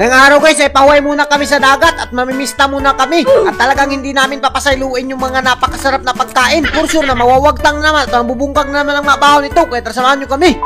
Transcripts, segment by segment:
Ngayong araw guys ay pahuway muna kami sa dagat at mamimista muna kami. At talagang hindi namin papasailuin yung mga napakasarap na pagkain. For sure na mawawagtang naman at mabubungkag naman ang mabaho nito. Kaya samahan nyo kami.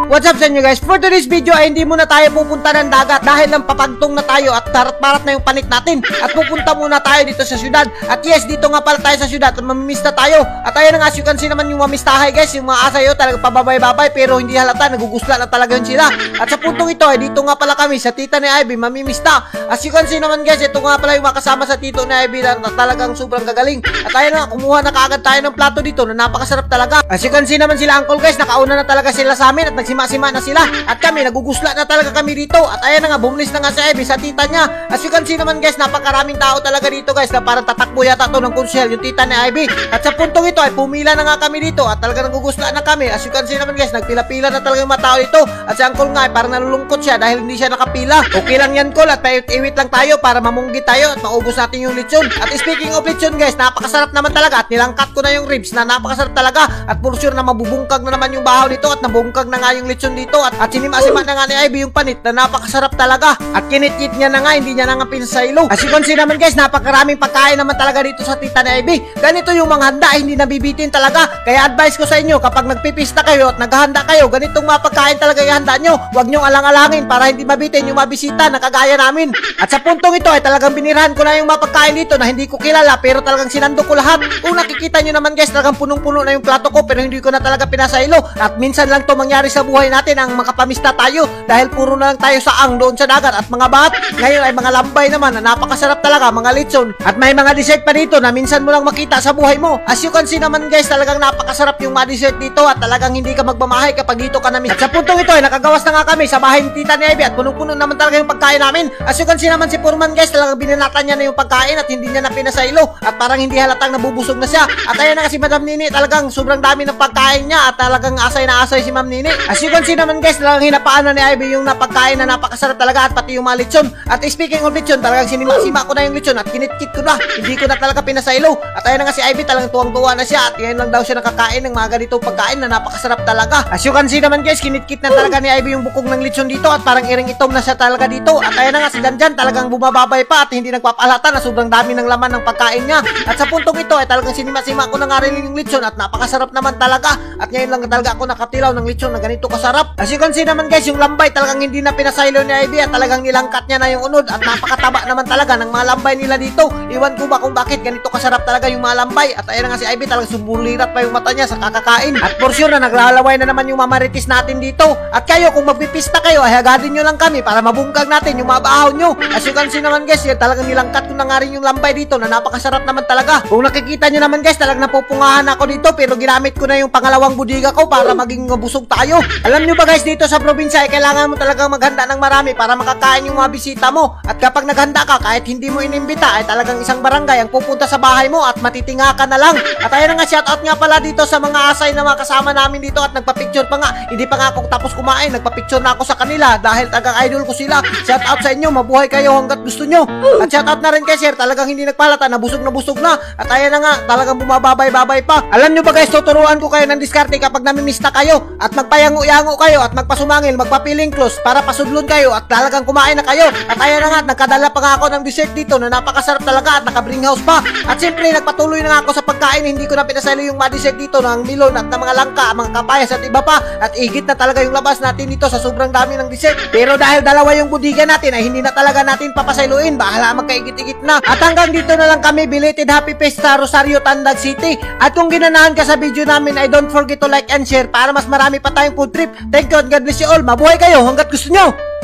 What's up sa inyo guys? For today's video ay hindi muna tayo pupunta ng dagat dahil lang papagtong na tayo at tarat-parat na yung panit natin. At pupunta muna tayo dito sa syudad. At yes, dito nga pala tayo sa syudad at mamimista tayo. At ayun nga, as you can see naman yung mamistahay guys, yung mga asayo talaga pababay-babay pero hindi halata, nagugusla na talaga yun sila. At sa puntong ito ay dito nga pala kami sa tita ni Ivy mamimista. As you can see naman guys, ito nga pala yung makasama sa tito ni Ivy na talagang sobrang gagaling. At ayun nga, kumuha na kaagad tayo ng plato dito na napakasarap talaga. As you can see naman sila uncle guys, nakauna na talaga sila sa amin at nagsima-sima na sila. At kami, nagugusla na talaga kami dito. At ayan na nga, bumulis na nga si Ivy sa tita niya. As you can see naman guys, napakaraming tao talaga dito guys na parang tatakbo yata to ng konsyel, yung tita ni Ivy. At sa puntong ito ay pumila na nga kami dito at talaga nagugusla na kami. As you can see naman guys, nagpila-pila na talaga yung mga tao dito. At si uncle nga ay parang nalulungkot siya dahil hindi siya nakapila. Okay lang yan call at paiwit lang tayo para mamunggi tayo at maubos natin yung lechon. At speaking of lechon guys, napakasarap naman talaga at nilangkat ko na yung ribs na napakasarap talaga. At for sure na mabubungkag na naman yung bahaw dito at nabungkag na nga yung lechon dito. At sinima-sima na nga ni Ivy yung panit na napakasarap talaga. At kinit-kit niya na nga, hindi niya na nga pinsaylo. As you can see naman guys, napakaraming pagkain naman talaga dito sa tita ni Ivy. Ganito yung mga handa, hindi nabibitin talaga. Kaya advice ko sa inyo, kapag nagpipista kayo at naghahanda kayo, ganitong mga pagkain talaga ihanda nyo. Huwag nyong alang-alangin para hindi mabitin yung mabisita na kagaya namin. At sa puntong ito ay talagang binirahan ko na yung mga pagkain dito na hindi ko kilala pero talagang sinando ko lahat. Kung nakikita nyo naman guys, talagang punong-puno na yung plato ko pero hindi ko na talaga pinasaylo. At minsan lang to mangyari sa buhay natin ang makapamista tayo dahil puro na lang tayo saang doon sa dagat at mga bat. Ngayon ay mga lambay naman na napakasarap talaga, mga lechon. At may mga dessert pa dito na minsan mo lang makita sa buhay mo. As you can see naman guys, talagang napakasarap yung mga dessert dito at talagang hindi ka magmamahay kapag dito ka namin. At sa puntong ito ay nakagawas na nga kami sa bahay ni tita ni Ivy at punong-puno naman talaga yung pagkain namin. As you can see naman si Purman guys, talagang binanatan niya na yung pagkain at hindi niya na pinasaylo at parang hindi halatang nabubusog na siya. At ayan na nga si Madam Nini, talagang sobrang dami ng pagkain niya at talagang asay na asay si Ma'am Nini. As you can see naman guys, talagang hinapaan na ni Ivy yung napagkain na napakasarap talaga at pati yung mga lechon. At speaking of lechon, talagang sinima-sima ko na yung lechon at kinit-kit ko na. Hindi ko na talaga pinasaylo. At ayan na nga si Ivy, talagang tuwang-tuwa na siya at ngayon lang daw siya nakakain ng mga ganitong pagkain na napakasarap talaga. As you can see naman guys, kinit-kit na talaga ni Ivy yung bukog ng lechon dito at parang iring-itom na siya talaga dito. At ayan na nga si Danjan, talagang bumababay pa at hindi nagpapalata na sobrang dami ng laman ng pagkain niya. At sa puntong ito ay talagang sinima-sima ko na nga rin yung lechon at napakasarap naman talaga. At ngayon lang talaga ako nakatilaw ng lechon na ganito kasarap. As you can see naman guys, yung lambay talagang hindi na pinasaylo ni Ivy at talagang nilangkat niya na yung unod at napakataba naman talaga ng mga lambay nila dito. Iwan ko ba kung bakit ganito kasarap talaga yung mga lambay. At ayan nga si Ivy, talagang sumulirat pa yung mata niya sa kakakain. At for sure na naglalaway na naman yung mamaritis natin dito. At kayo kung magpipista kayo ay hagadin nyo lang kami para mabungkag natin yung mabahaw nyo. As you can see naman guys, yun, talagang nilangkat ko na nga rin yung lambay dito na napakasarap naman talaga. Kung nakikita nyo naman guys, talagang napupungahan ako dito pero ginamit ko na yung pangalawang budiga ko para maging busog tayo. Alam nyo ba guys, dito sa probinsya ay kailangan mo talagang maghanda ng marami para makakain yung mga bisita mo. At kapag naghanda ka, kahit hindi mo inimbita ay talagang isang barangay ang pupunta sa bahay mo at matitinga ka na lang. At ayun nga, shoutout nga pala dito sa mga asay na mga kasama namin dito at nagpa-picture pa nga. Hindi pa nga ako tapos kumain, nagpa-picture na ako sa kanila dahil talagang idol ko sila. Shoutout sa inyo, mabuhay kayo hanggat gusto nyo. At shoutout na rin kay sir, talagang hindi nagpalata, nabusog na busog na. At ayun na nga, talagang bumababay-babay pa. Alam nyo ba guys, tuturuan ko kayo ng diskarte kapag namimista kayo at magpayango-yango kayo at magpasumangil, magpapiling close para pasudlon kayo at talagang kumain na kayo. At ayun na nga, nagkadala pa nga ako ng dessert dito na napakasarap talaga at naka-bring house pa. At siyempre, nagpatuloy na nga ako sa pagkain, hindi ko na pinasaylo yung mga dessert dito ng milon at ng mga langka, mga kapayas at iba pa. At igit na talaga yung labas natin dito sa sobrang dami ng dessert. Pero dahil dalawa yung budiga natin ay hindi na talaga natin papasayluin, bahala magkaigit-igit na. At hanggang dito na lang kami, belated happy Fiesta Rosario, Tandag City. At kung ginanahan ka sa video namin ay don't forget to like and share para mas marami pa tayong food trip. Thank you and God bless you all. Mabuhay kayo hanggat gusto nyo.